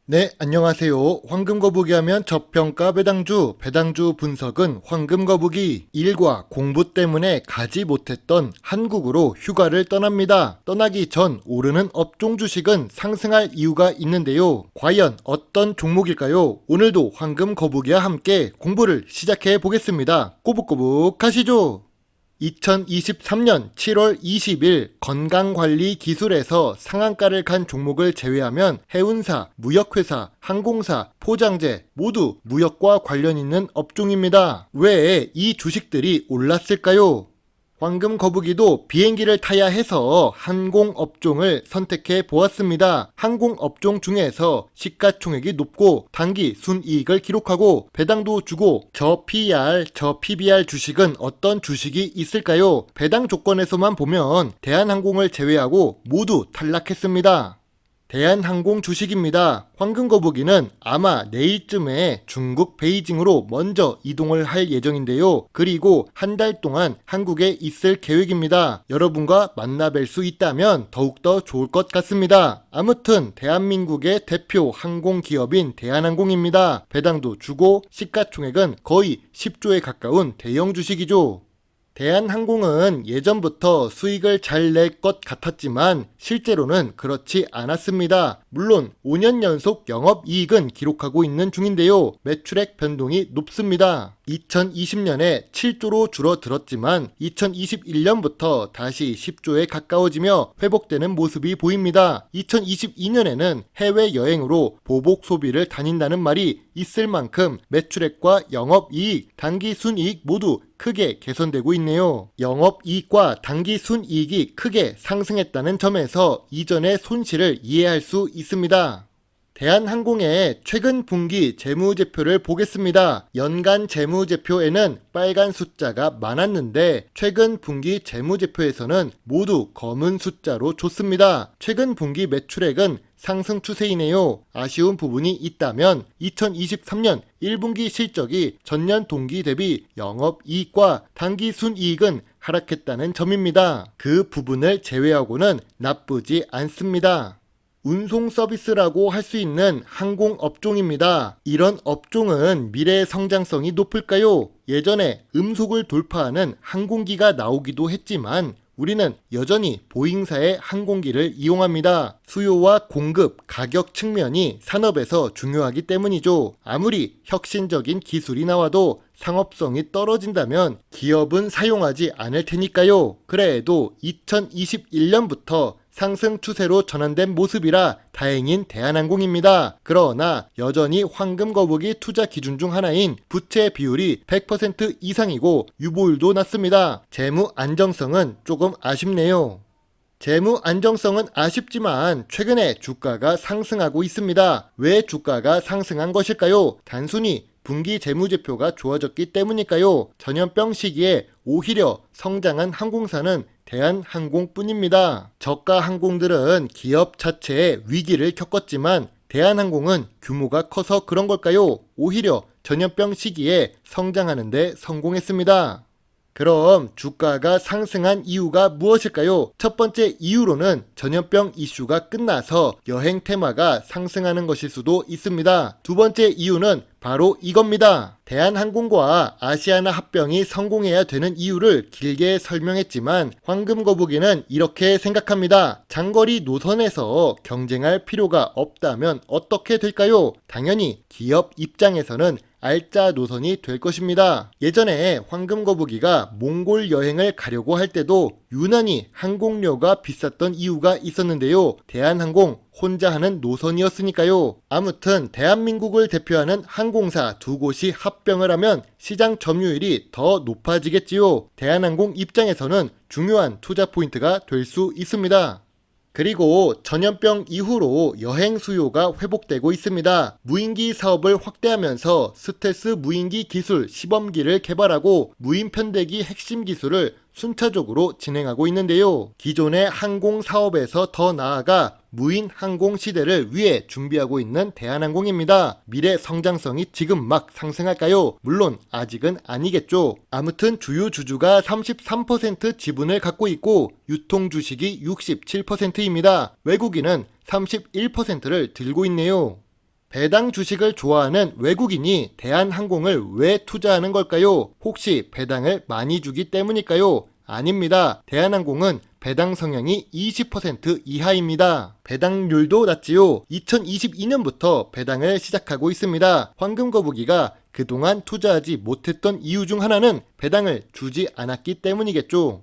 네, 안녕하세요. 황금거북이 하면 저평가 배당주 분석은 황금거북이 일과 공부 때문에 가지 못했던 한국으로 휴가를 떠납니다. 떠나기 전 오르는 업종 주식은 상승할 이유가 있는데요. 과연 어떤 종목일까요? 오늘도 황금거북이와 함께 공부를 시작해 보겠습니다. 꼬북꼬북 가시죠. 2023년 7월 20일 건강관리기술에서 상한가를 간 종목을 제외하면 해운사, 무역회사, 항공사, 포장재 모두 무역과 관련 있는 업종입니다. 왜 이 주식들이 올랐을까요? 황금거북이도 비행기를 타야 해서 항공업종을 선택해 보았습니다. 항공업종 중에서 시가총액이 높고 단기 순이익을 기록하고 배당도 주고 저 PER, 저 PBR 주식은 어떤 주식이 있을까요? 배당 조건에서만 보면 대한항공을 제외하고 모두 탈락했습니다. 대한항공 주식입니다. 황금거북이는 아마 내일쯤에 중국 베이징으로 먼저 이동을 할 예정인데요. 그리고 한 달 동안 한국에 있을 계획입니다. 여러분과 만나뵐 수 있다면 더욱더 좋을 것 같습니다. 아무튼 대한민국의 대표 항공기업인 대한항공입니다. 배당도 주고 시가총액은 거의 10조에 가까운 대형 주식이죠. 대한항공은 예전부터 수익을 잘 낼 것 같았지만 실제로는 그렇지 않았습니다. 물론 5년 연속 영업이익은 기록하고 있는 중인데요. 매출액 변동이 높습니다. 2020년에 7조로 줄어들었지만 2021년부터 다시 10조에 가까워지며 회복되는 모습이 보입니다. 2022년에는 해외여행으로 보복 소비를 다닌다는 말이 있을 만큼 매출액과 영업이익, 단기순이익 모두 크게 개선되고 있네요. 영업이익과 단기순이익이 크게 상승했다는 점에서 이전의 손실을 이해할 수 있습니다. 대한항공의 최근 분기 재무제표를 보겠습니다. 연간 재무제표에는 빨간 숫자가 많았는데 최근 분기 재무제표에서는 모두 검은 숫자로 줬습니다. 최근 분기 매출액은 상승 추세이네요. 아쉬운 부분이 있다면 2023년 1분기 실적이 전년 동기 대비 영업이익과 단기순이익은 하락했다는 점입니다. 그 부분을 제외하고는 나쁘지 않습니다. 운송 서비스라고 할 수 있는 항공업종입니다. 이런 업종은 미래 성장성이 높을까요? 예전에 음속을 돌파하는 항공기가 나오기도 했지만 우리는 여전히 보잉사의 항공기를 이용합니다. 수요와 공급, 가격 측면이 산업에서 중요하기 때문이죠. 아무리 혁신적인 기술이 나와도 상업성이 떨어진다면 기업은 사용하지 않을 테니까요. 그래도 2021년부터 상승 추세로 전환된 모습이라 다행인 대한항공입니다. 그러나 여전히 황금거북이 투자 기준 중 하나인 부채 비율이 100% 이상이고 유보율도 낮습니다. 재무 안정성은 조금 아쉽네요. 재무 안정성은 아쉽지만 최근에 주가가 상승하고 있습니다. 왜 주가가 상승한 것일까요? 단순히 분기 재무제표가 좋아졌기 때문일까요? 전염병 시기에 오히려 성장한 항공사는 대한항공뿐입니다. 저가 항공들은 기업 자체의 위기를 겪었지만 대한항공은 규모가 커서 그런 걸까요? 오히려 전염병 시기에 성장하는 데 성공했습니다. 그럼 주가가 상승한 이유가 무엇일까요? 첫 번째 이유로는 전염병 이슈가 끝나서 여행 테마가 상승하는 것일 수도 있습니다. 두 번째 이유는 바로 이겁니다. 대한항공과 아시아나 합병이 성공해야 되는 이유를 길게 설명했지만 황금거북이는 이렇게 생각합니다. 장거리 노선에서 경쟁할 필요가 없다면 어떻게 될까요? 당연히 기업 입장에서는 알짜 노선이 될 것입니다. 예전에 황금거북이가 몽골 여행을 가려고 할 때도 유난히 항공료가 비쌌던 이유가 있었는데요. 대한항공 혼자 하는 노선이었으니까요. 아무튼 대한민국을 대표하는 항공사 두 곳이 합병을 하면 시장 점유율이 더 높아지겠지요. 대한항공 입장에서는 중요한 투자 포인트가 될 수 있습니다. 그리고 전염병 이후로 여행 수요가 회복되고 있습니다. 무인기 사업을 확대하면서 스텔스 무인기 기술 시범기를 개발하고 무인 편대기 핵심 기술을 순차적으로 진행하고 있는데요. 기존의 항공 사업에서 더 나아가 무인 항공 시대를 위해 준비하고 있는 대한항공입니다. 미래 성장성이 지금 막 상승할까요? 물론 아직은 아니겠죠. 아무튼 주요 주주가 33% 지분을 갖고 있고 유통 주식이 67%입니다. 외국인은 31%를 들고 있네요. 배당 주식을 좋아하는 외국인이 대한항공을 왜 투자하는 걸까요? 혹시 배당을 많이 주기 때문일까요? 아닙니다. 대한항공은 배당 성향이 20% 이하입니다. 배당률도 낮지요. 2022년부터 배당을 시작하고 있습니다. 황금거북이가 그동안 투자하지 못했던 이유 중 하나는 배당을 주지 않았기 때문이겠죠.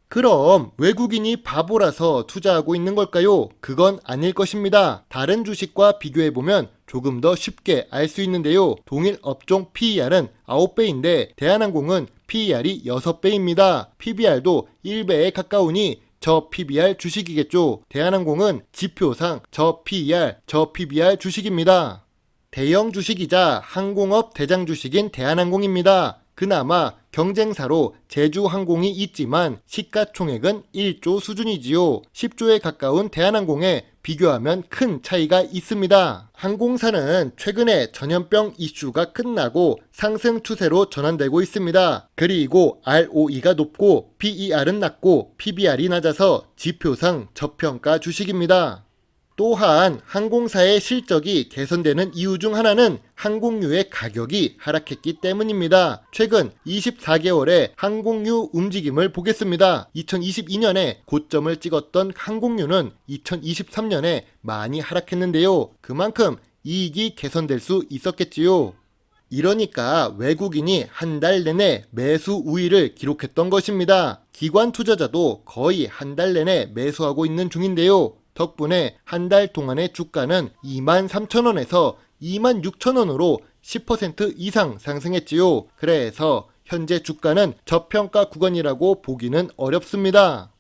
그럼 외국인이 바보라서 투자하고 있는 걸까요? 그건 아닐 것입니다. 다른 주식과 비교해보면 조금 더 쉽게 알 수 있는데요. 동일 업종 PER은 9배인데 대한항공은 PER이 6배입니다. PBR도 1배에 가까우니 저 PBR 주식이겠죠. 대한항공은 지표상 저 PER, 저 PBR 주식입니다. 대형 주식이자 항공업 대장 주식인 대한항공입니다. 그나마 경쟁사로 제주항공이 있지만 시가총액은 1조 수준이지요. 10조에 가까운 대한항공에 비교하면 큰 차이가 있습니다. 항공사는 최근에 전염병 이슈가 끝나고 상승 추세로 전환되고 있습니다. 그리고 ROE가 높고 PER은 낮고 PBR이 낮아서 지표상 저평가 주식입니다. 또한 항공사의 실적이 개선되는 이유 중 하나는 항공유의 가격이 하락했기 때문입니다. 최근 24개월의 항공유 움직임을 보겠습니다. 2022년에 고점을 찍었던 항공유는 2023년에 많이 하락했는데요. 그만큼 이익이 개선될 수 있었겠지요. 이러니까 외국인이 한 달 내내 매수 우위를 기록했던 것입니다. 기관 투자자도 거의 한 달 내내 매수하고 있는 중인데요. 덕분에 한 달 동안의 주가는 23,000원에서 26,000원으로 10% 이상 상승했지요. 그래서 현재 주가는 저평가 구간이라고 보기는 어렵습니다.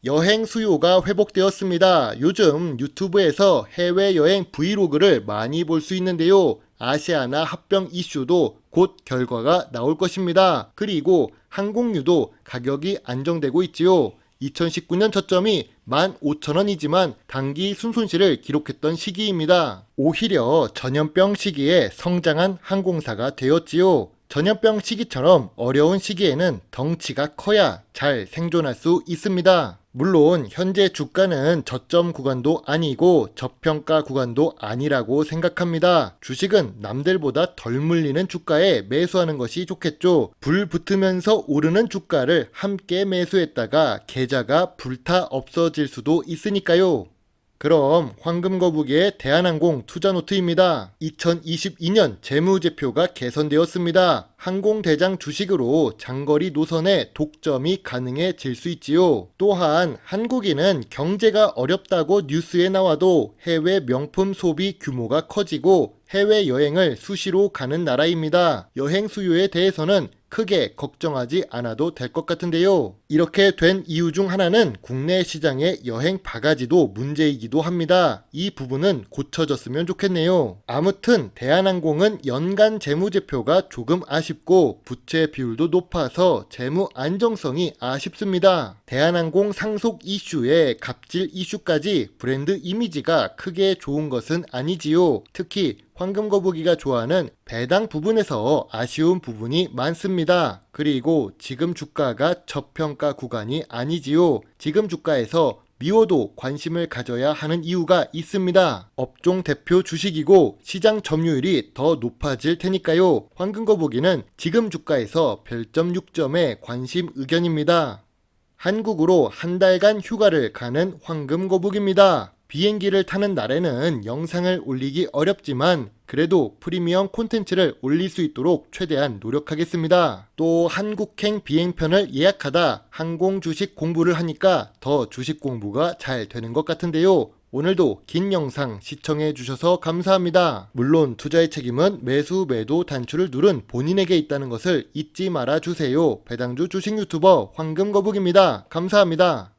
여행 수요가 회복되었습니다. 요즘 유튜브에서 해외여행 브이로그를 많이 볼 수 있는데요. 아시아나 합병 이슈도 곧 결과가 나올 것입니다. 그리고 항공유도 가격이 안정되고 있지요. 2019년 저점이 15,000원이지만 단기 순손실을 기록했던 시기입니다. 오히려 전염병 시기에 성장한 항공사가 되었지요. 전염병 시기처럼 어려운 시기에는 덩치가 커야 잘 생존할 수 있습니다. 물론 현재 주가는 저점 구간도 아니고 저평가 구간도 아니라고 생각합니다. 주식은 남들보다 덜 물리는 주가에 매수하는 것이 좋겠죠. 불 붙으면서 오르는 주가를 함께 매수했다가 계좌가 불타 없어질 수도 있으니까요. 그럼 황금거북이의 대한항공 투자노트입니다. 2022년 재무제표가 개선되었습니다. 항공대장 주식으로 장거리 노선에 독점이 가능해질 수 있지요. 또한 한국인은 경제가 어렵다고 뉴스에 나와도 해외 명품 소비 규모가 커지고 해외여행을 수시로 가는 나라입니다. 여행 수요에 대해서는 크게 걱정하지 않아도 될 것 같은데요. 이렇게 된 이유 중 하나는 국내 시장의 여행 바가지도 문제이기도 합니다. 이 부분은 고쳐졌으면 좋겠네요. 아무튼 대한항공은 연간 재무제표가 조금 아쉽고 부채 비율도 높아서 재무 안정성이 아쉽습니다. 대한항공 상속 이슈에 갑질 이슈까지 브랜드 이미지가 크게 좋은 것은 아니지요. 특히 황금거북이가 좋아하는 배당 부분에서 아쉬운 부분이 많습니다. 그리고 지금 주가가 저평가 구간이 아니지요. 지금 주가에서 미워도 관심을 가져야 하는 이유가 있습니다. 업종 대표 주식이고 시장 점유율이 더 높아질 테니까요. 황금거북이는 지금 주가에서 별점 6점의 관심 의견입니다. 한국으로 한 달간 휴가를 가는 황금거북입니다. 비행기를 타는 날에는 영상을 올리기 어렵지만 그래도 프리미엄 콘텐츠를 올릴 수 있도록 최대한 노력하겠습니다. 또 한국행 비행편을 예약하다 항공 주식 공부를 하니까 더 주식 공부가 잘 되는 것 같은데요. 오늘도 긴 영상 시청해 주셔서 감사합니다. 물론 투자의 책임은 매수 매도 단추를 누른 본인에게 있다는 것을 잊지 말아 주세요. 배당주 주식 유튜버 황금거북입니다. 감사합니다.